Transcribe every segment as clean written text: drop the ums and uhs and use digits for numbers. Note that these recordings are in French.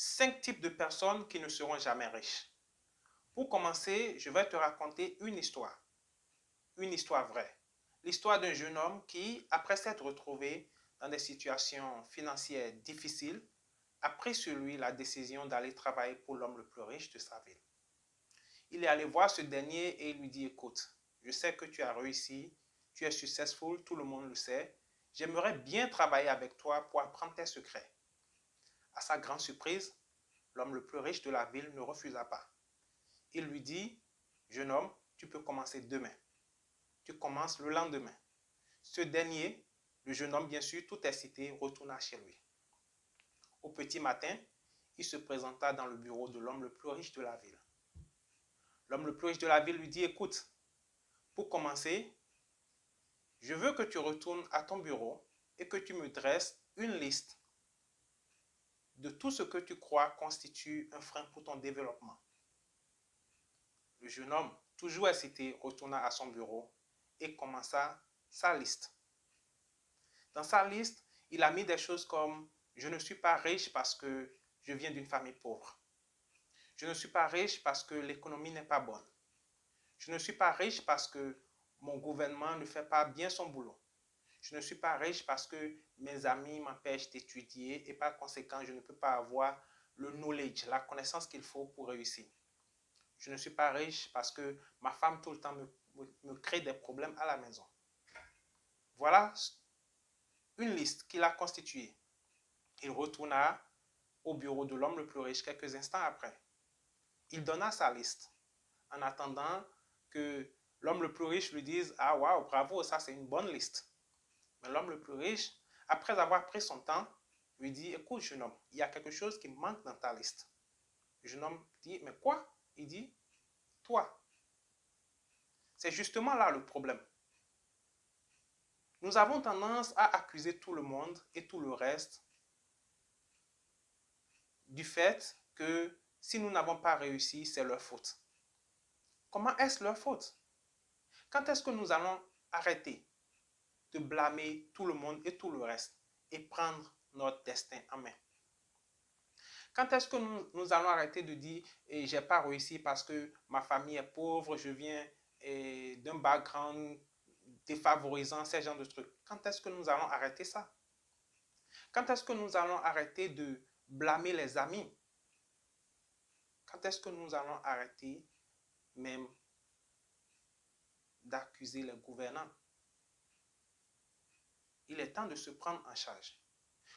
5 types de personnes qui ne seront jamais riches. Pour commencer, je vais te raconter une histoire vraie. L'histoire d'un jeune homme qui, après s'être retrouvé dans des situations financières difficiles, a pris sur lui la décision d'aller travailler pour l'homme le plus riche de sa ville. Il est allé voir ce dernier et il lui dit, écoute, je sais que tu as réussi, tu es successful, tout le monde le sait. J'aimerais bien travailler avec toi pour apprendre tes secrets. À sa grande surprise, l'homme le plus riche de la ville ne refusa pas. Il lui dit, jeune homme, tu peux commencer demain. Tu commences le lendemain. Ce dernier, le jeune homme bien sûr, tout excité, retourna chez lui. Au petit matin, il se présenta dans le bureau de l'homme le plus riche de la ville. L'homme le plus riche de la ville lui dit, écoute, pour commencer, je veux que tu retournes à ton bureau et que tu me dresses une liste de tout ce que tu crois constitue un frein pour ton développement. Le jeune homme, toujours excité, retourna à son bureau et commença sa liste. Dans sa liste, il a mis des choses comme « Je ne suis pas riche parce que je viens d'une famille pauvre. Je ne suis pas riche parce que l'économie n'est pas bonne. Je ne suis pas riche parce que mon gouvernement ne fait pas bien son boulot. Je ne suis pas riche parce que mes amis m'empêchent d'étudier et par conséquent, je ne peux pas avoir le knowledge, la connaissance qu'il faut pour réussir. Je ne suis pas riche parce que ma femme tout le temps me crée des problèmes à la maison. » Voilà une liste qu'il a constituée. Il retourna au bureau de l'homme le plus riche quelques instants après. Il donna sa liste en attendant que l'homme le plus riche lui dise « Ah, waouh, bravo, ça c'est une bonne liste. » Mais l'homme le plus riche, après avoir pris son temps, lui dit « Écoute, jeune homme, il y a quelque chose qui manque dans ta liste. » Le jeune homme dit « Mais quoi ?» Il dit « Toi. » C'est justement là le problème. Nous avons tendance à accuser tout le monde et tout le reste du fait que si nous n'avons pas réussi, c'est leur faute. Comment est-ce leur faute? Quand est-ce que nous allons arrêter de blâmer tout le monde et tout le reste et prendre notre destin en main? Quand est-ce que nous allons arrêter de dire eh, « j'ai pas réussi parce que ma famille est pauvre, je viens d'un background défavorisant, ces genres de trucs. » Quand est-ce que nous allons arrêter ça? Quand est-ce que nous allons arrêter de blâmer les amis? Quand est-ce que nous allons arrêter même d'accuser les gouvernants? Il est temps de se prendre en charge.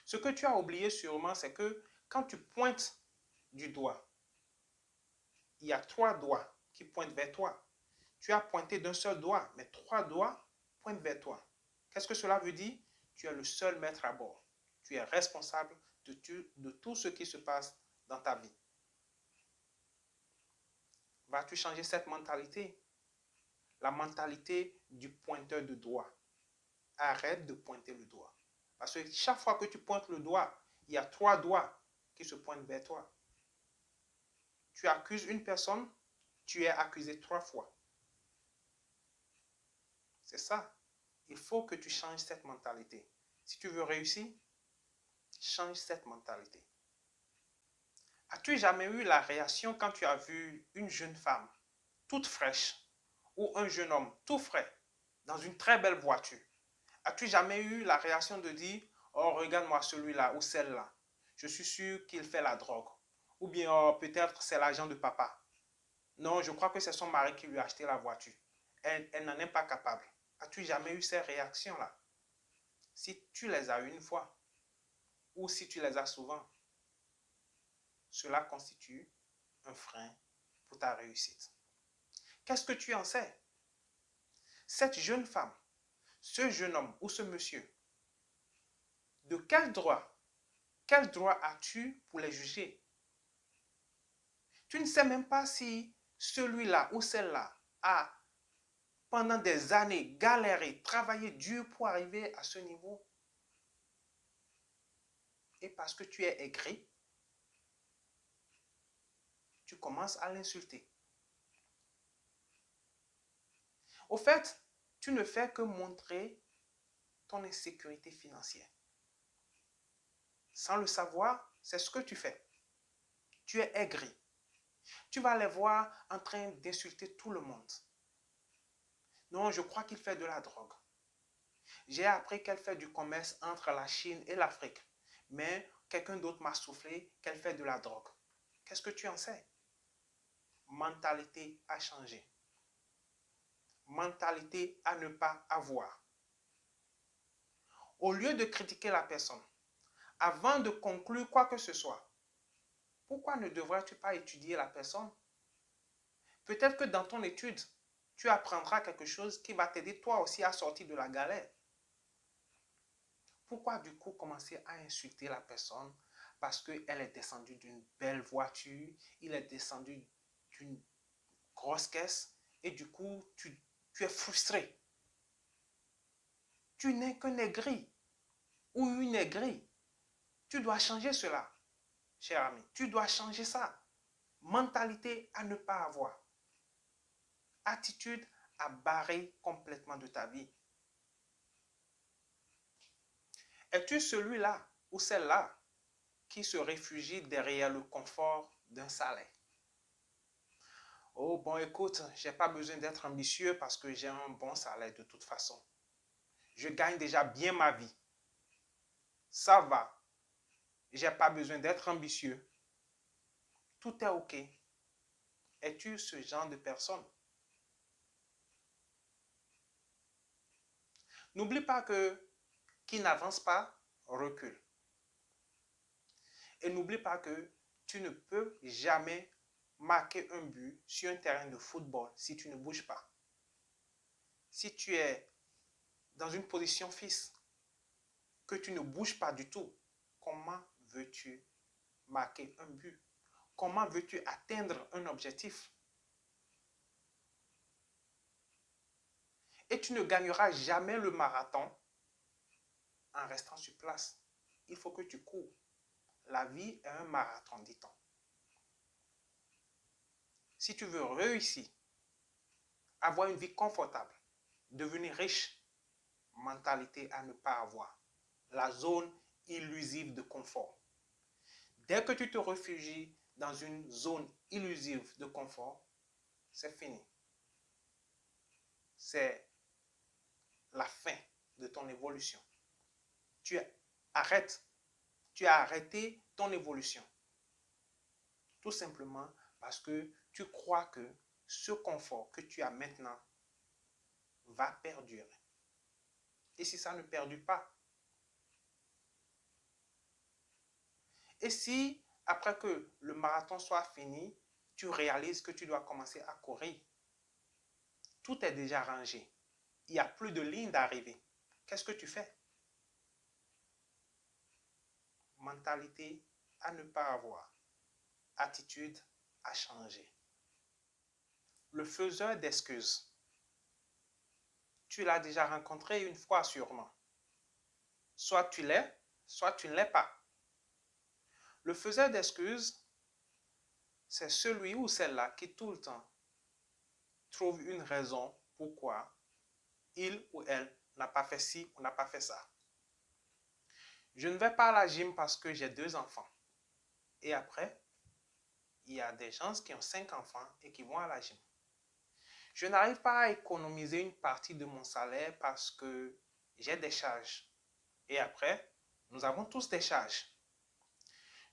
Ce que tu as oublié sûrement, c'est que quand tu pointes du doigt, il y a 3 doigts qui pointent vers toi. Tu as pointé d'un seul doigt, mais 3 doigts pointent vers toi. Qu'est-ce que cela veut dire? Tu es le seul maître à bord. Tu es responsable de tout ce qui se passe dans ta vie. Vas-tu changer cette mentalité? La mentalité du pointeur de doigt. Arrête de pointer le doigt. Parce que chaque fois que tu pointes le doigt, il y a 3 doigts qui se pointent vers toi. Tu accuses une personne, tu es accusé 3 fois. C'est ça. Il faut que tu changes cette mentalité. Si tu veux réussir, change cette mentalité. As-tu jamais eu la réaction quand tu as vu une jeune femme toute fraîche ou un jeune homme tout frais dans une très belle voiture? As-tu jamais eu la réaction de dire « Oh, regarde-moi celui-là ou celle-là. Je suis sûr qu'il fait la drogue. » Ou bien oh, peut-être c'est l'agent de papa. Non, je crois que c'est son mari qui lui a acheté la voiture. Elle n'en est pas capable. As-tu jamais eu ces réactions-là? Si tu les as une fois ou si tu les as souvent, cela constitue un frein pour ta réussite. Qu'est-ce que tu en sais? Cette jeune femme, ce jeune homme ou ce monsieur, de quel droit as-tu pour les juger? Tu ne sais même pas si celui-là ou celle-là a, pendant des années, galéré, travaillé dur pour arriver à ce niveau. Et parce que tu es aigri, tu commences à l'insulter. Au fait, tu ne fais que montrer ton insécurité financière. Sans le savoir, c'est ce que tu fais. Tu es aigri. Tu vas les voir en train d'insulter tout le monde. Non, je crois qu'il fait de la drogue. J'ai appris qu'elle fait du commerce entre la Chine et l'Afrique. Mais quelqu'un d'autre m'a soufflé qu'elle fait de la drogue. Qu'est-ce que tu en sais? Mentalité à changer. Mentalité à ne pas avoir. Au lieu de critiquer la personne, avant de conclure quoi que ce soit, pourquoi ne devrais-tu pas étudier la personne? Peut-être que dans ton étude, tu apprendras quelque chose qui va t'aider toi aussi à sortir de la galère. Pourquoi du coup commencer à insulter la personne parce qu'elle est descendue d'une belle voiture, il est descendu d'une grosse caisse et du coup tu es frustré. Tu n'es qu'un aigri ou une aigrie. Tu dois changer cela, cher ami. Tu dois changer ça. Mentalité à ne pas avoir. Attitude à barrer complètement de ta vie. Es-tu celui-là ou celle-là qui se réfugie derrière le confort d'un salaire? Oh bon, écoute, je n'ai pas besoin d'être ambitieux parce que j'ai un bon salaire de toute façon. Je gagne déjà bien ma vie. Ça va. Je n'ai pas besoin d'être ambitieux. Tout est OK. Es-tu ce genre de personne? N'oublie pas que qui n'avance pas recule. Et n'oublie pas que tu ne peux jamais marquer un but sur un terrain de football si tu ne bouges pas. Si tu es dans une position fixe, que tu ne bouges pas du tout, comment veux-tu marquer un but? Comment veux-tu atteindre un objectif? Et tu ne gagneras jamais le marathon en restant sur place. Il faut que tu cours. La vie est un marathon, dit-on. Si tu veux réussir, avoir une vie confortable, devenir riche, mentalité à ne pas avoir. La zone illusive de confort. Dès que tu te réfugies dans une zone illusive de confort, c'est fini. C'est la fin de ton évolution. Tu arrêtes. Tu as arrêté ton évolution. Tout simplement parce que tu crois que ce confort que tu as maintenant va perdurer. Et si ça ne perdure pas? Et si, après que le marathon soit fini, tu réalises que tu dois commencer à courir? Tout est déjà rangé. Il n'y a plus de ligne d'arrivée. Qu'est-ce que tu fais? Mentalité à ne pas avoir. Attitude à changer. Le faiseur d'excuses. Tu l'as déjà rencontré une fois sûrement. Soit tu l'es, soit tu ne l'es pas. Le faiseur d'excuses, c'est celui ou celle-là qui tout le temps trouve une raison pourquoi il ou elle n'a pas fait ci ou n'a pas fait ça. Je ne vais pas à la gym parce que j'ai 2 enfants. Et après, il y a des gens qui ont 5 enfants et qui vont à la gym. Je n'arrive pas à économiser une partie de mon salaire parce que j'ai des charges. Et après, nous avons tous des charges.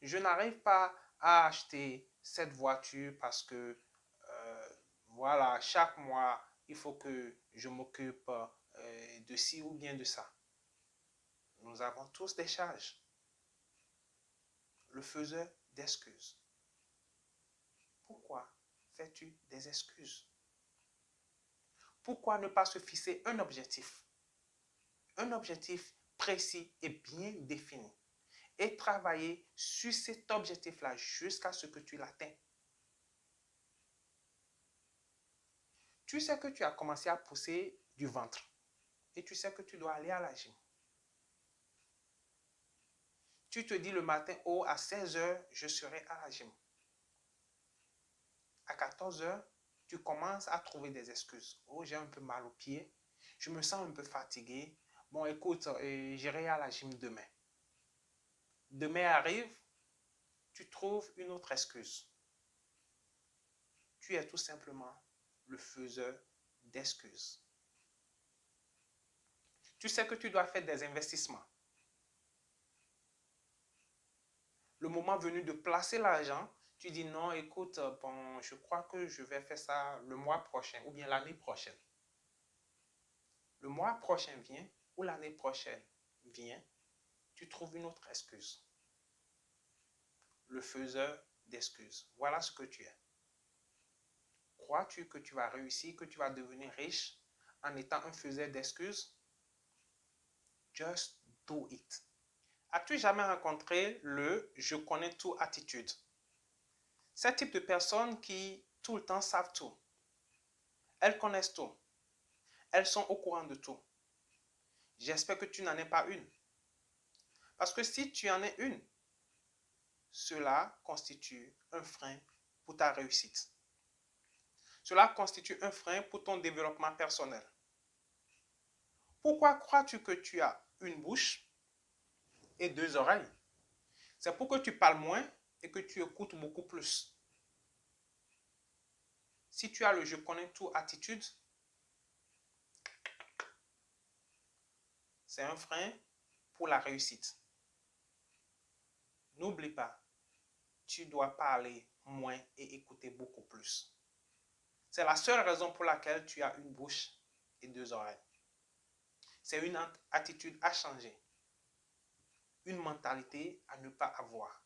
Je n'arrive pas à acheter cette voiture parce que, voilà, chaque mois, il faut que je m'occupe de ci ou bien de ça. Nous avons tous des charges. Le faiseur d'excuses. Pourquoi fais-tu des excuses? Pourquoi ne pas se fixer un objectif? Un objectif précis et bien défini. Et travailler sur cet objectif-là jusqu'à ce que tu l'atteignes. Tu sais que tu as commencé à pousser du ventre. Et tu sais que tu dois aller à la gym. Tu te dis le matin, oh, à 16 heures, je serai à la gym. À 14 heures, tu commences à trouver des excuses. Oh, j'ai un peu mal aux pieds. Je me sens un peu fatigué. Bon, écoute, j'irai à la gym demain. Demain arrive, tu trouves une autre excuse. Tu es tout simplement le faiseur d'excuses. Tu sais que tu dois faire des investissements. Le moment venu de placer l'argent, tu dis non, écoute, bon, je crois que je vais faire ça le mois prochain ou bien l'année prochaine. Le mois prochain vient ou l'année prochaine vient, tu trouves une autre excuse. Le faiseur d'excuses. Voilà ce que tu es. Crois-tu que tu vas réussir, que tu vas devenir riche en étant un faiseur d'excuses? Just do it. As-tu jamais rencontré le « je connais tout » attitude? Ce type de personnes qui tout le temps savent tout. Elles connaissent tout. Elles sont au courant de tout. J'espère que tu n'en es pas une. Parce que si tu en es une, cela constitue un frein pour ta réussite. Cela constitue un frein pour ton développement personnel. Pourquoi crois-tu que tu as une bouche et deux oreilles? C'est pour que tu parles moins et que tu écoutes beaucoup plus. Si tu as le « je connais tout » attitude, c'est un frein pour la réussite. N'oublie pas, tu dois parler moins et écouter beaucoup plus. C'est la seule raison pour laquelle tu as une bouche et deux oreilles. C'est une attitude à changer. Une mentalité à ne pas avoir.